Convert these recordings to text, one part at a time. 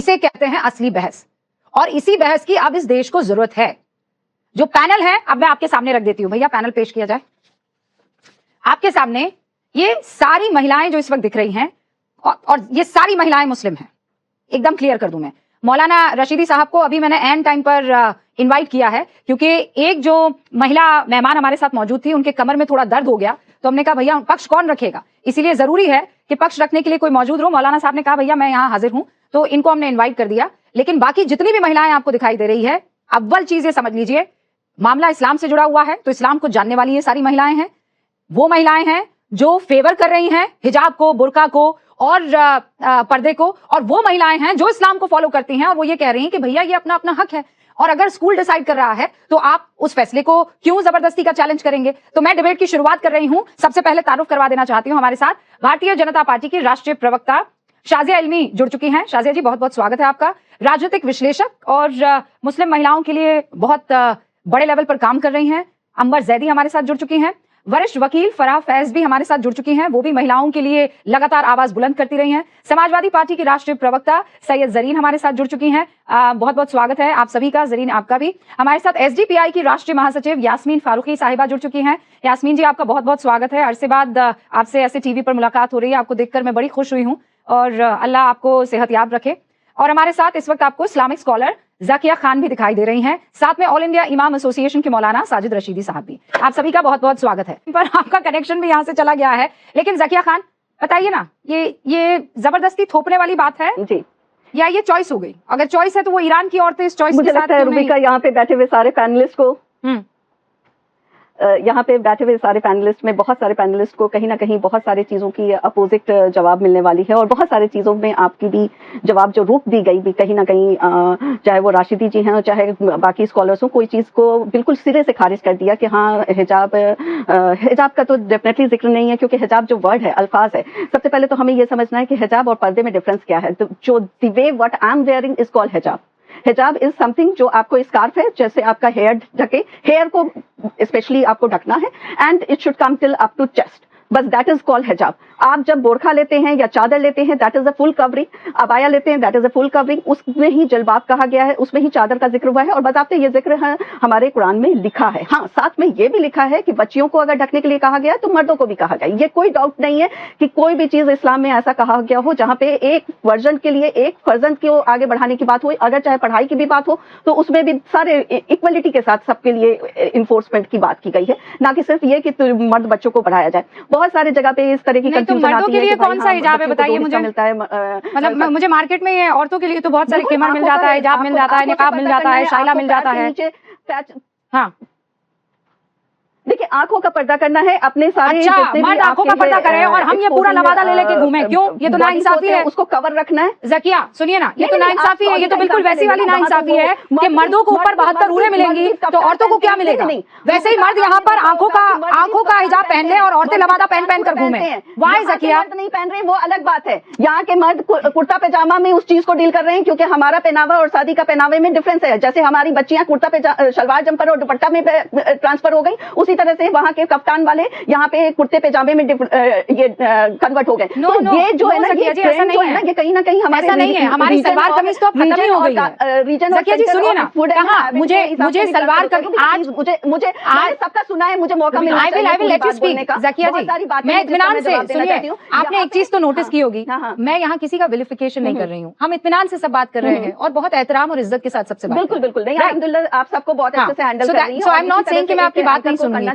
इसे कहते हैं असली बहस, और इसी बहस की अब इस देश को जरूरत है। जो पैनल है, अब मैं आपके सामने रख देती हूं, भैया पैनल पेश किया जाए आपके सामने। ये सारी महिलाएं जो इस वक्त दिख रही हैं, और ये सारी महिलाएं मुस्लिम हैं, एकदम क्लियर कर दूं मैं। मौलाना रशीदी साहब को अभी मैंने एंड टाइम पर इनवाइट किया है, क्योंकि एक जो महिला मेहमान हमारे साथ मौजूद थी, उनके कमर में थोड़ा दर्द हो गया, तो हमने कहा भैया पक्ष कौन रखेगा, इसीलिए जरूरी है कि पक्ष रखने के लिए कोई मौजूद हो। मौलाना साहब ने कहा भैया मैं यहाँ हाजिर हूं, तो इनको हमने इन्वाइट कर दिया। लेकिन बाकी जितनी भी महिलाएं आपको दिखाई दे रही है, अव्वल चीज ये समझ लीजिए, मामला इस्लाम से जुड़ा हुआ है, तो इस्लाम को जानने वाली ये सारी महिलाएं हैं। वो महिलाएं हैं जो फेवर कर रही हैं हिजाब को, बुर्का को और पर्दे को, और वो महिलाएं हैं जो इस्लाम को फॉलो करती हैं, और वो ये कह रही हैं कि भैया ये अपना अपना हक है, और अगर स्कूल डिसाइड कर रहा है तो आप उस फैसले को क्यों जबरदस्ती का चैलेंज करेंगे। तो मैं डिबेट की शुरुआत कर रही हूं। सबसे पहले तारुफ करवा देना चाहती हूं, हमारे साथ भारतीय जनता पार्टी की राष्ट्रीय प्रवक्ता शाजिया इल्मी जुड़ चुकी हैं। शाजिया जी बहुत बहुत स्वागत है आपका। राजनीतिक विश्लेषक और मुस्लिम महिलाओं के लिए बहुत बड़े लेवल पर काम कर रही हैं अंबर जैदी हमारे साथ जुड़ चुकी हैं। वरिष्ठ वकील फराह फैज भी हमारे साथ जुड़ चुकी हैं, वो भी महिलाओं के लिए लगातार आवाज बुलंद करती रही हैं। समाजवादी पार्टी की राष्ट्रीय प्रवक्ता सैयद जरीन हमारे साथ जुड़ चुकी हैं। बहुत बहुत स्वागत है आप सभी का, जरीन आपका भी। हमारे साथ एसडीपीआई की राष्ट्रीय महासचिव यास्मीन फारूकी साहिबा जुड़ चुकी हैं। यास्मीन जी आपका बहुत बहुत स्वागत है। अरसे बाद आपसे ऐसे टीवी पर मुलाकात हो रही है, आपको देखकर मैं बड़ी खुश हुई हूँ, और अल्लाह आपको सेहतयाब रखे। और हमारे साथ इस वक्त आपको इस्लामिक स्कॉलर ज़किया खान भी दिखाई दे रही हैं, साथ में ऑल इंडिया इमाम एसोसिएशन के मौलाना साजिद रशीदी साहब भी। आप सभी का बहुत बहुत स्वागत है। पर आपका कनेक्शन भी यहाँ से चला गया है, लेकिन ज़किया खान बताइए ना, ये जबरदस्ती थोपने वाली बात है जी, या ये चॉइस हो गई? अगर चॉइस है तो वो ईरान की औरतें इस चॉइस मुझे लगता है रुबिका यहाँ पे बैठे हुए सारे पैनलिस्ट को यहाँ पे बैठे हुए सारे पैनलिस्ट में बहुत सारे पैनलिस्ट को कहीं ना कहीं बहुत सारी चीज़ों की अपोजिट जवाब मिलने वाली है, और बहुत सारी चीज़ों में आपकी भी जवाब जो रूप दी गई भी कहीं ना कहीं चाहे वो राशिदी जी हैं चाहे बाकी स्कॉलर्स हो, कोई चीज़ को बिल्कुल सिरे से खारिज कर दिया कि हाँ हिजाब का तो डेफिनेटली जिक्र नहीं है, क्योंकि हिजाब जो वर्ड है, अल्फाज है। सबसे पहले तो हमें ये समझना है कि हिजाब और पर्दे में डिफरेंस क्या है। तो जो the way what I am wearing is called हिजाब। हिजाब इज समथिंग जो आपको स्कार्फ है, जैसे आपका हेयर ढके, हेयर को स्पेशली आपको ढकना है, and it should come till up to chest, बस दैट इज कॉल्ड हिजाब। आप जब बोरखा लेते हैं या चादर लेते हैं that is a full covering, abaya लेते हैं that is a full covering, उसमें ही जलबाब कहा गया है, उसमें ही चादर का जिक्र हुआ है, और बताते ये जिक्र है हमारे कुरान में लिखा है। हाँ, साथ में ये भी लिखा है कि बच्चियों को अगर ढकने के लिए कहा गया है तो मर्दों को भी कहा गया। ये कोई डाउट नहीं है कि कोई भी चीज इस्लाम में ऐसा कहा गया हो जहाँ पे एक वर्जन के लिए, एक फर्जन को आगे बढ़ाने की बात हो, अगर चाहे पढ़ाई की भी बात हो, तो उसमें भी सारे इक्वलिटी के साथ सबके लिए इन्फोर्समेंट की बात की गई है, ना कि सिर्फ ये कि मर्द बच्चों को बढ़ाया जाए। बहुत सारी जगह पे इस तरह की कंफ्यूजन आती है। कौन सा हिजाब है बताइए मुझे? मिलता है मतलब मुझे मार्केट में ये औरतों के लिए तो बहुत सारे किमर मिल जाता है, हिजाब मिल जाता है, निकाब मिल जाता है, शाइला मिल जाता है। हाँ देखिए, आंखों का पर्दा करना है अपने सारे। अच्छा, मर्द आंखों का पर्दा करे और हम ये पूरा लबादा ले लेके घूमें, क्यों? ये तो नाइंसाफी है। उसको कवर रखना है। ज़किया सुनिए ना, ये तो नाइंसाफी है, ये तो बिल्कुल वैसी वाली नाइंसाफी है कि मर्दों को ऊपर 72 उरें मिलेंगी तो औरतों को क्या मिलेगा? वैसे ही मर्द यहाँ पर आंखों का हिजाब पहन ले और औरतें लबादा पहन कर घूमें। वाई ज़किया नहीं पहन रही, वो अलग बात है। यहाँ के मर्द कुर्ता पैजामा में उस चीज को डील कर रहे हैं, क्योंकि हमारा पहनावा और शादी का पहनावे में डिफरेंस है। जैसे हमारी बच्चियां कुर्ता शलवार जम्पर और दुपट्टा में ट्रांसफर हो गई, उसी तरह से वहाँ के कप्तान वाले यहाँ पे कुर्ते पैजामे में ये कन्वर्ट हो गए। तो ये जो है ना, ये ट्रेंड जो है ना, ये कहीं ना कहीं हमारे नहीं है। हमारी सलवार कमीज तो खत्म ही हो गई है। रीजन ज़किया जी सुनिए ना, कहाँ मुझे सलवार कमीज आज सबका सुना है, मुझे मौका मिला। I will let you speak Zakia ji. मैं इत्मीनान से सुनिए, आपने एक चीज तो नोटिस की होगी, मैं यहाँ किसी का विलिफिकेशन नहीं कर रही हूँ, हम इत्मीनान से सब बात कर रहे हैं और बहुत एहतराम और इज्जत के साथ सबसे बात। बिल्कुल बिल्कुल नहीं, अल्हम्दुलिल्लाह आप सबको बहुत अच्छे से हैंडल कर रही हैं। सो आई एम नॉट सेइंग कि मैं आपकी बात नहीं सुन रही,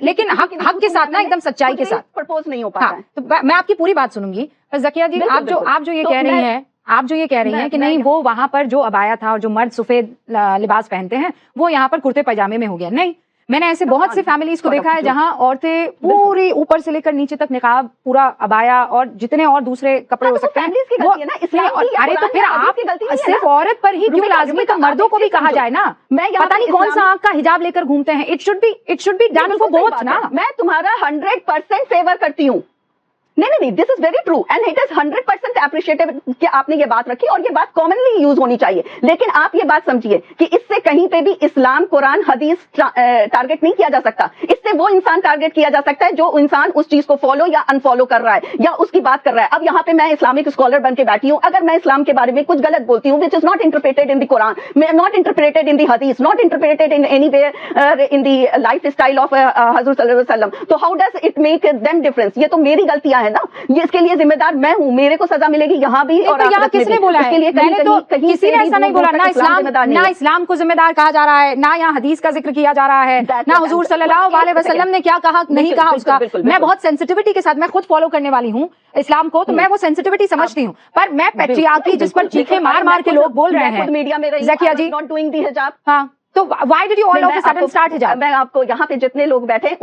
लेकिन हक के साथ ना, एकदम सच्चाई के साथ प्रपोज नहीं हो पाता है। तो मैं आपकी पूरी बात सुनूंगी। ज़किया जी, आप जो ये कह रही हैं, आप जो ये कह रही हैं कि नहीं वो वहां पर जो अबाया था और जो मर्द सफेद लिबास पहनते हैं वो यहाँ पर कुर्ते पैजामे में हो गया, नहीं। मैंने ऐसे बहुत सी फैमिलीज को देखा है जहां औरतें पूरी ऊपर से लेकर नीचे तक निकाब, पूरा अबाया और जितने और दूसरे कपड़े हो सकते हैं वो। अरे तो फिर आप सिर्फ औरत पर ही क्यों लाजमी, तो मर्दों को भी कहा जाए ना। पता नहीं कौन सा आंख का हिजाब लेकर घूमते हैं। It should be done for both ना। मैं तुम्हारा 100% फेवर करती हूँ, नहीं, this is very true and it is 100% appreciable कि आपने ये बात रखी और ये बात कॉमनली यूज होनी चाहिए। लेकिन आप ये बात समझिए कि इससे कहीं पे भी इस्लाम, कुरान, हदीस टारगेट नहीं किया जा सकता। इससे वो इंसान टारगेट किया जा सकता है जो इंसान उस चीज को फॉलो या अनफॉलो कर रहा है या उसकी बात कर रहा है। अब यहाँ पे मैं इस्लामिक स्कॉलर बन के बैठी हूँ, अगर मैं इस्लाम के बारे में कुछ गलत बोलती हूँ, which is not interpreted in the Quran, not interpreted in the hadith, not interpreted in any way in the lifestyle of हजरत सल्लल्लाहु अलैहि वसल्लम, तो how does it make them difference? ये तो मेरी गलतियां है ना, ये इसके लिए जिम्मेदार मैं हूँ, मेरे को सजा मिलेगी यहाँ भी और तो यहाँ किसने बोला है? मैंने तो किसी ने ऐसा नहीं बोला, ना इस्लाम को जिम्मेदार कहा जा रहा है, ना यहाँ हदीस का जिक्र किया जा रहा है, ना हुजूर सल्लल्लाहु अलैहि वसल्लम ने क्या कहा नहीं कहा उसका। मैं बहुत सेंसिटिविटी के साथ, मैं खुद फॉलो करने वाली हूँ इस्लाम को, तो मैं वो सेंसिटिविटी समझती हूँ। पर मैं पैट्रियार्की जिस पर चीखे मार मार के लोग बोल रहे हैं मीडिया में ज़किया जी, नॉट डूइंग द हिजाब, हाँ, तो why did you all of a sudden start हिजाब? मैं आपको यहाँ पे जितने लोग बैठे,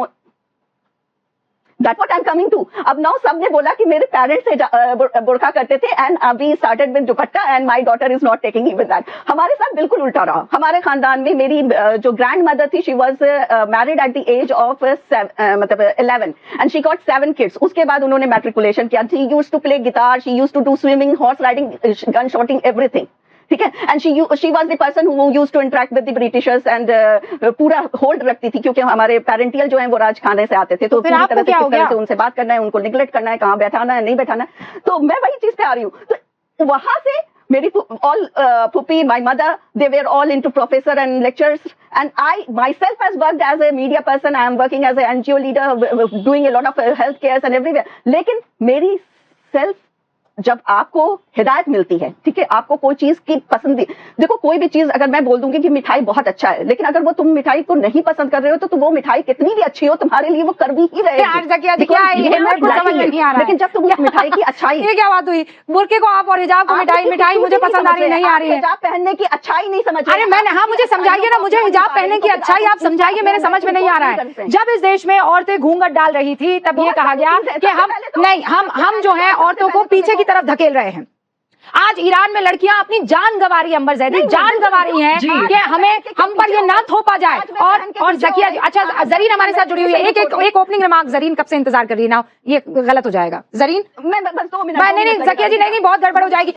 That's what I'm coming to. अब नाउ सबने बोला कि मेरे पेरेंट्स बुर्का करते थे एंड अभी started with dupatta and my daughter is not taking it with that. हमारे साथ बिल्कुल उल्टा रहा। हमारे खानदान में मेरी जो ग्रैंड मदर थी, she was married at the age of 11 and she got 7 kids. उसके बाद उन्होंने मैट्रिकुलेशन किया। She used to play guitar, she used to do swimming, horse riding, gun shooting, everything, ठीक है। And she was the person who used to interact with the Britishers and पूरा hold रखती थी, क्योंकि हमारे पेरेंटियल जो है वो राजखाने से आते थे, तो पूरी तरह से किस तरह से उनसे बात करना है, उनको निगलेक्ट करना है, कहाँ बैठाना है, नहीं बैठाना है। तो मैं वही चीज पे आ रही हूँ। तो वहां से मेरी all Pupi, my mother, they were all into professor and lectures, and I myself has worked as a media person. I am working as a NGO leader, doing a lot of health cares and everywhere. लेकिन मेरी self, जब आपको हिदायत मिलती है, ठीक है, आपको कोई चीज की पसंद, देखो कोई भी चीज अगर मैं बोल दूंगी कि मिठाई बहुत अच्छा है, लेकिन अगर वो तुम मिठाई को नहीं पसंद कर रहे हो तो वो मिठाई कितनी भी अच्छी हो तुम्हारे लिए वो कड़वी ही रहेगी। लेकिन जब तुम उस मिठाई की अच्छाई, ये क्या बात हुई? बुर्के को आप और हिजाब को मिठाई मुझे पसंद आ रही नहीं आ रही है। हिजाब पहनने की अच्छाई नहीं समझ रहे। अरे मैं, हाँ मुझे समझाइए ना, मुझे हिजाब पहनने की अच्छाई आप समझाइए, मेरे समझ में नहीं आ रहा है। जब इस देश में औरतें घूंघट डाल रही थी तब ये कहा गया कि हम जो है औरतों को पीछे की तरफ धकेल रहे हैं। आज ईरान में लड़कियां अपनी जान गंवा रही है, अंबर जैदी जान गंवा रही हैं कि हम पर ये ना थोपा जाए। और ज़किया जी, अच्छा जरीन हमारे साथ जुड़ी हुई है। एक ओपनिंग रिमार्क, जरीन कब से इंतजार कर रही है ना, ये गलत हो जाएगा जरीन। मैं बस 2 मिनट, नहीं ज़किया जी, नहीं बहुत गड़बड़ हो जाएगी।